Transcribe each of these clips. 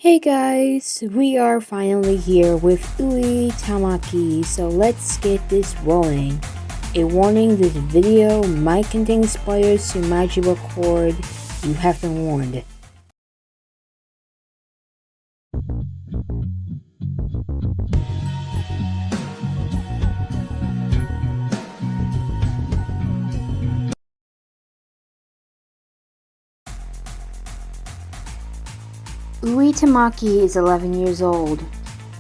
Hey guys, we are finally here with Ui Tamaki, so let's get this rolling. A warning, this video might contain spoilers to Magic Record. You have been warned. Ui Tamaki is 11 years old.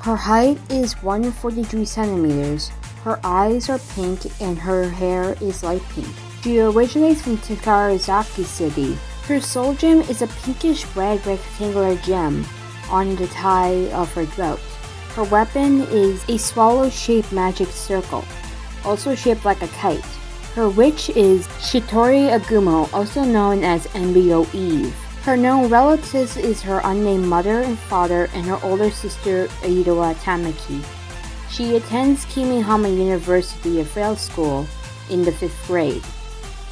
Her height is 143 centimeters. Her eyes are pink and her hair is light pink. She originates from Takarazaki City. Her soul gem is a pinkish red rectangular gem on the tie of her throat. Her weapon is a swallow-shaped magic circle, also shaped like a kite. Her witch is Shitori Egumo, also known as Embryo Eve. Her known relatives is her unnamed mother and father and her older sister Ui Tamaki. She attends Kimihama University of Rail School in the 5th grade.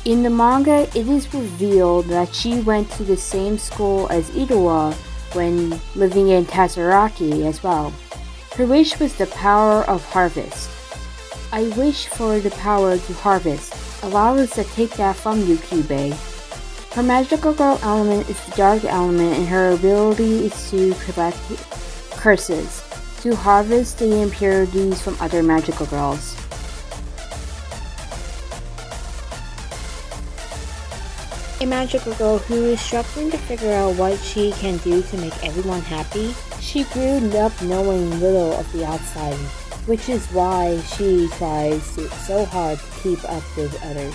In the manga, it is revealed that she went to the same school as Itawa when living in Tazaraki as well. Her wish was the power of harvest. I wish for the power to harvest. Allow us to take that from you, Kyubey. Her magical girl element is the dark element and her ability is to collect curses, to harvest the impurities from other magical girls. A magical girl who is struggling to figure out what she can do to make everyone happy. She grew up knowing little of the outside, which is why she tries so hard to keep up with others.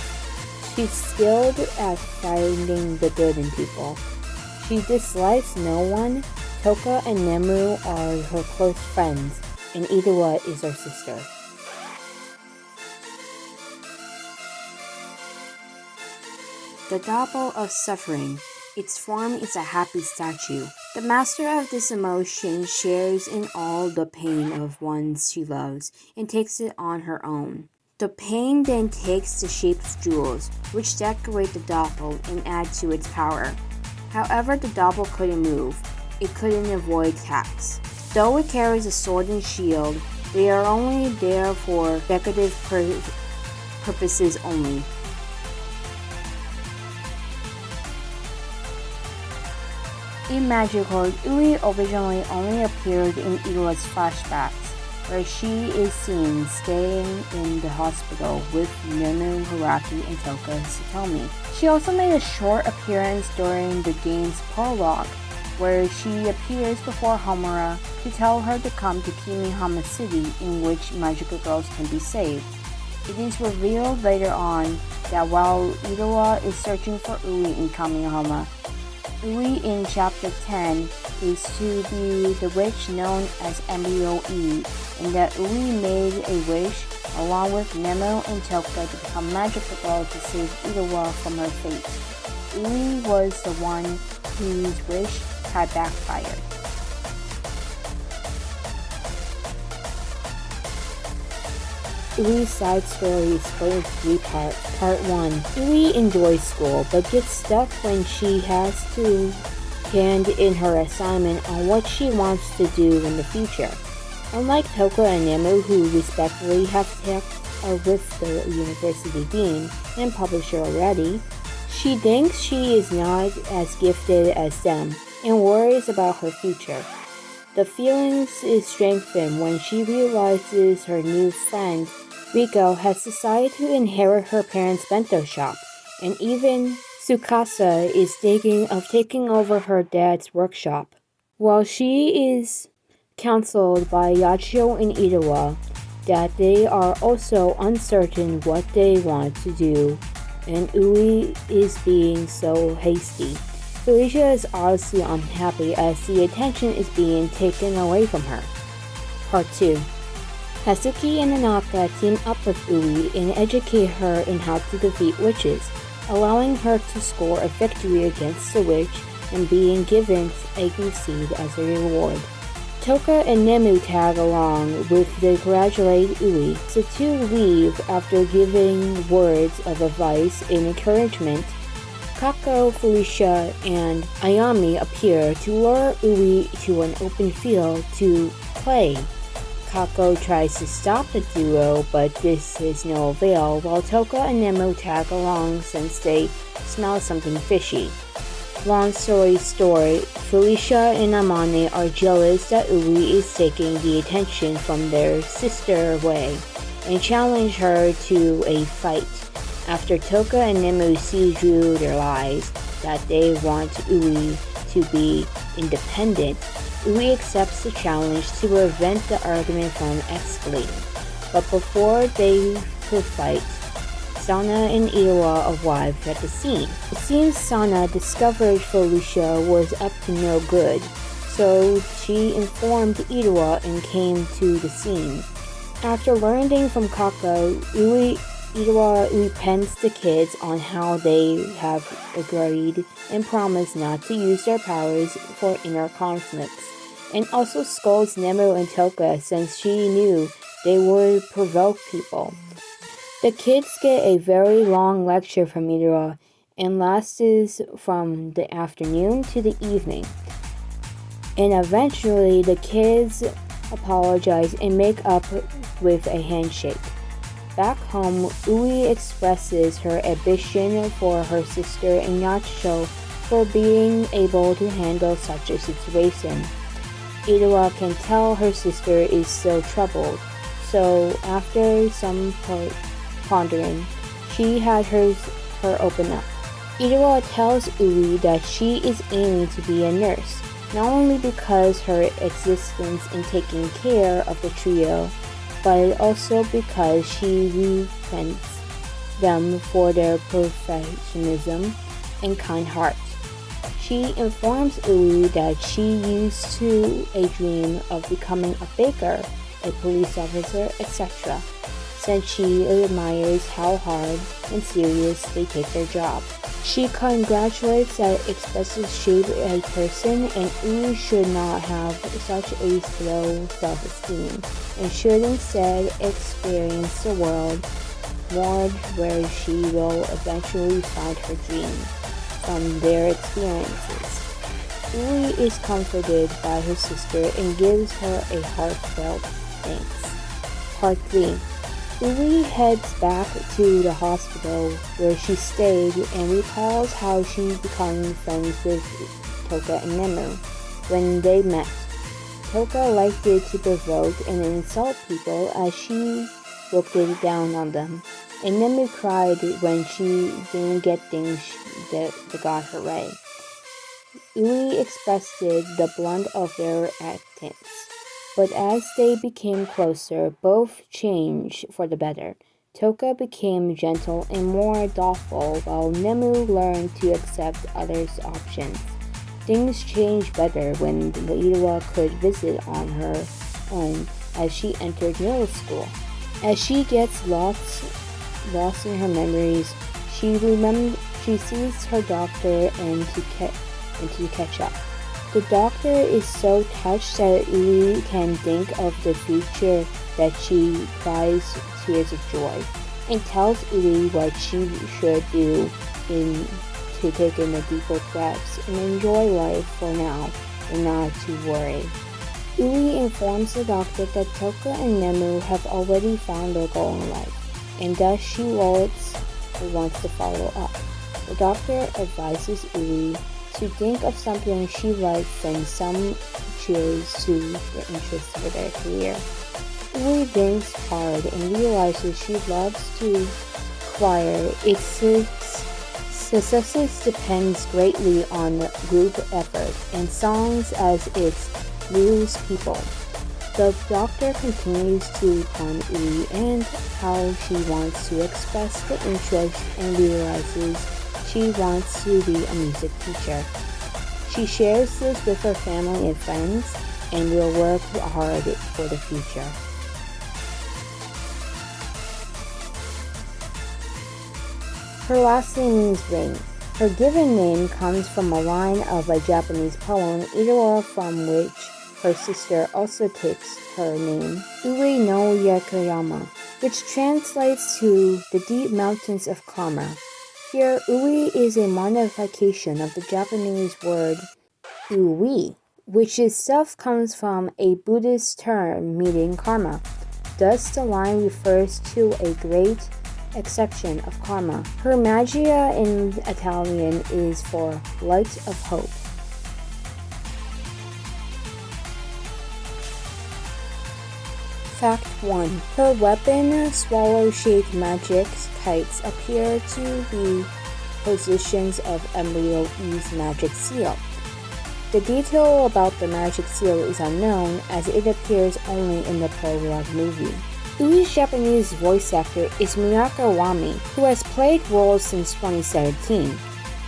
She's skilled at finding the good in people. She dislikes no one. Toka and Nemu are her close friends, and Itawa is her sister. The Double of Suffering. Its form is a happy statue. The master of this emotion shares in all the pain of ones she loves and takes it on her own. The pain then takes the shape of jewels, which decorate the doppel and add to its power. However, the doppel couldn't move. It couldn't avoid attacks. Though it carries a sword and shield, they are only there for decorative purposes only. In Magic World, Ui originally only appeared in Itawa's flashbacks, where she is seen staying in the hospital with Nemu Haraki and Toka Satomi. She also made a short appearance during the game's prologue, where she appears before Homura to tell her to come to Kimihama City in which magical girls can be saved. It is revealed later on that while Itawa is searching for Ui in Kimihama, Ui in Chapter 10 is to be the witch known as Embryo Eve, and that Ui made a wish along with Nemo and Toka to become magical girls to save Itawa from her fate. Ui was the one whose wish had backfired. Ui's side story is split into 3 parts. Part 1. Ui enjoys school, but gets stuck when she has to hand in her assignment on what she wants to do in the future. Unlike Toka and Nemu, who respectively have talked with the university dean and publisher already, she thinks she is not as gifted as them and worries about her future. The feelings is strengthened when she realizes her new friend, Riko, has decided to inherit her parents' bento shop, and even Tsukasa is thinking of taking over her dad's workshop. While she is counseled by Yachio and Itawa that they are also uncertain what they want to do, and Ui is being so hasty. Felicia is honestly unhappy as the attention is being taken away from her. Part 2. Hazuki and Nanaka team up with Ui and educate her in how to defeat witches, allowing her to score a victory against the witch and being given Egu Seed as a reward. Toka and Nemu tag along with the congratulate Ui. The two leave after giving words of advice and encouragement. Kako, Felicia, and Ayami appear to lure Ui to an open field to play. Kako tries to stop the duo, but this is no avail, while Toka and Nemo tag along since they smell something fishy. Long story short, Felicia and Amane are jealous that Ui is taking the attention from their sister away, and challenge her to a fight. After Toka and Nemo see through their lies that they want Ui to be independent, Ui accepts the challenge to prevent the argument from escalating. But before they could fight, Sana and Irawa arrived at the scene. It seems Sana discovered Felicia was up to no good, so she informed Irawa and came to the scene. After learning from Kako, Irawa repents the kids on how they have agreed and promised not to use their powers for inner conflicts, and also scolds Nemo and Toka since she knew they would provoke people. The kids get a very long lecture from Irawa and lasts from the afternoon to the evening. And eventually the kids apologize and make up with a handshake. Back home, Ui expresses her ambition for her sister and Nacho for being able to handle such a situation. Irawa can tell her sister is still troubled, so after some pondering, she had her open up. Irawa tells Ui that she is aiming to be a nurse, not only because her existence in taking care of the trio, but also because she repents them for their professionalism and kind heart. She informs Ui that she used to a dream of becoming a baker, a police officer, etc., since she admires how hard and serious they take their job. She congratulates that expresses shape a person, and Ui should not have such a low self-esteem and should instead experience the world more, where she will eventually find her dream from their experiences. Ui is comforted by her sister and gives her a heartfelt thanks. Part 3. Ui heads back to the hospital where she stayed and recalls how she became friends with Toka and Nemo when they met. Toka liked it to provoke and insult people as she looked down on them, and Nemo cried when she didn't get things that got her way. Ui expressed the blunt of their actions. But as they became closer, both changed for the better. Toka became gentle and more thoughtful, while Nemu learned to accept others' options. Things changed better when Irawa could visit on her own as she entered middle school. As she gets lost in her memories, she sees her doctor and to catch up. The doctor is so touched that Ui can think of the future that she cries tears of joy and tells Ui what she should do to take in the deeper breaths and enjoy life for now and not to worry. Ui informs the doctor that Toka and Nemu have already found their goal in life, and thus she wants to follow up. The doctor advises Ui to think of something she likes and some cheers to the interest for their career. Ui thinks hard and realizes she loves to choir. Its success depends greatly on group effort and songs as it moves people. The doctor continues to ponder Ui and how she wants to express the interest and realizes she wants to be a music teacher. She shares this with her family and friends and will work hard for the future. Her last name means rain. Her given name comes from a line of a Japanese poem, Irawa, from which her sister also takes her name, Ue no Yakayama, which translates to the deep mountains of karma. Here, Ui is a modification of the Japanese word Ui, which itself comes from a Buddhist term meaning karma. Thus, the line refers to a great exception of karma. Her magia in Italian is for light of hope. Fact 1. Her weapon, swallow-shaped magic kites, appear to be positions of Embryo E's magic seal. The detail about the magic seal is unknown, as it appears only in the prologue movie. Ui's Japanese voice actor is Miyako Wami, who has played roles since 2017.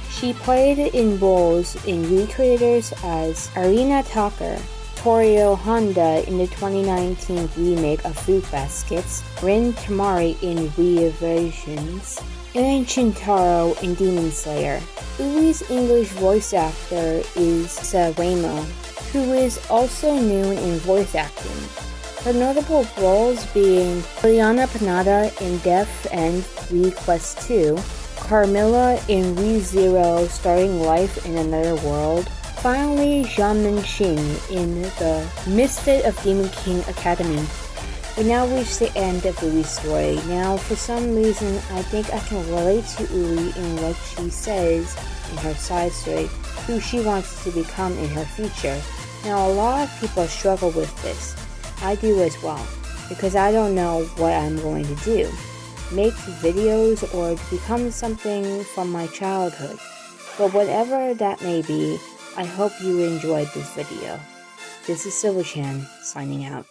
She played in roles in Recreators as Arina Tucker, Torio Honda in the 2019 remake of Fruit Baskets, Rin Tamari in Reversions, and Shintaro in Demon Slayer. Ui's English voice actor is Saremo, who is also known in voice acting. Her notable roles being Liana Panada in Death End Request 2, Carmilla in ReZero Starting Life in Another World, finally Jeanmin Xing in The Misfit of Demon King Academy. We now reach the end of Ui's story. Now, for some reason, I think I can relate to Ui in what she says in her side story, who she wants to become in her future. Now, a lot of people struggle with this. I do as well, because I don't know what I'm going to do. Make videos or become something from my childhood. But whatever that may be, I hope you enjoyed this video. This is Silverchan, signing out.